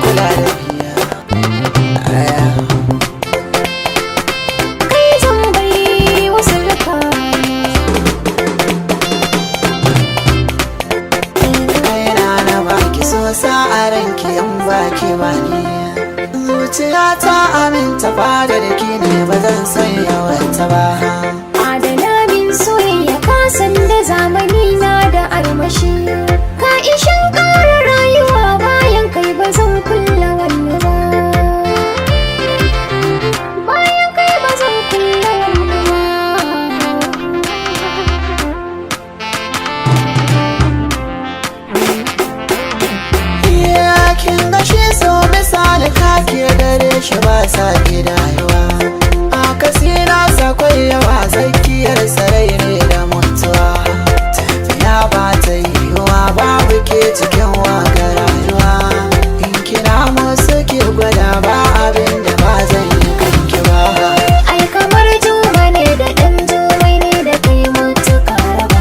kula da kai tambayi wasu raka kaina na baki so sa a ranki in baki bani zuciya ta aminta fada da ki ne ba zan sanya wata ba adana min soyayya kasan da zamani na da armashi ka ishin ƙara rayuwa bayan kai ba zan kulla wani ba bayan kai ba zan kulla wani ba kin ga shi so misali kake dare shi ba sa gidayewa a kasina sakwai yawa tsakiyar sarai ne da mutuwa tafiya ba ta yiwuwa babu ke cikin waga rayuwa in kina musu ke gwada ba abin da ba zan yi kanki ba ai kamar juma ne da ɗan jumai ne da kai mutuka raba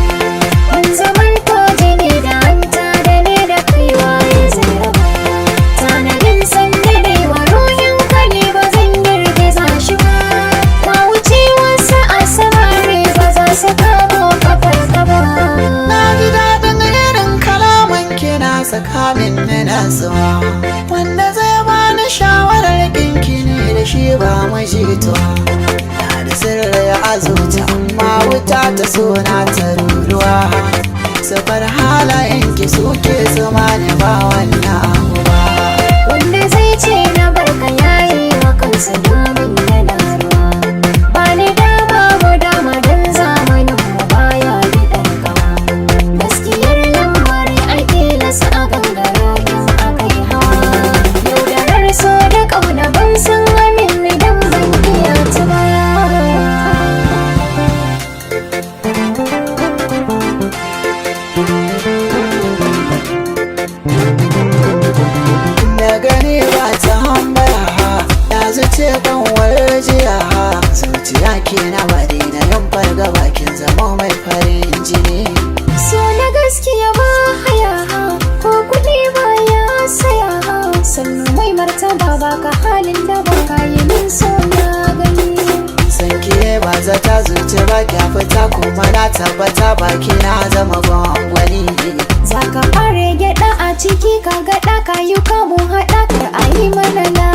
mun zaman koje ne da hanta da ne da kai waye zai raba tanadin sanda ne wa ruhin ka ne ba zan girgiza shi ba ka wuce wasu asamare ba za su kamo kafar ka ba na ji daɗin irin kalaman kina tsakanin na nasuwa wanda zai bani shawarar kinki ne da shi ba majituwa na da sirri a zuci amma wuta ta so na ta ruruwa safar halayenki suke zama ne ba wannan abu ba wanda zai ce na barka yayi wa kansa domin yana ruwa ba ni dama mu dama don zamanin mu baya biɗar gawa gaskiyar lamari ake lasa a gangara in akai hawa yaudarar so da ƙauna ban san amin idan ban iya ta ba na gani ba ta hambara na zuce kan warjiya zuciya ke na bari na yan farga bakin zama mai farin jini so na gaskiya ba haya ko kuɗi ba ya saya sannu mai martaba ba ka halin da ba ka yi min so na gani sanke ba zata zuci ba kya fita kuma na tabbata baki na zama gwangwani za ka fara gyaɗa a ciki ka gaɗa ka yi kamun haɗa kar a yi mana na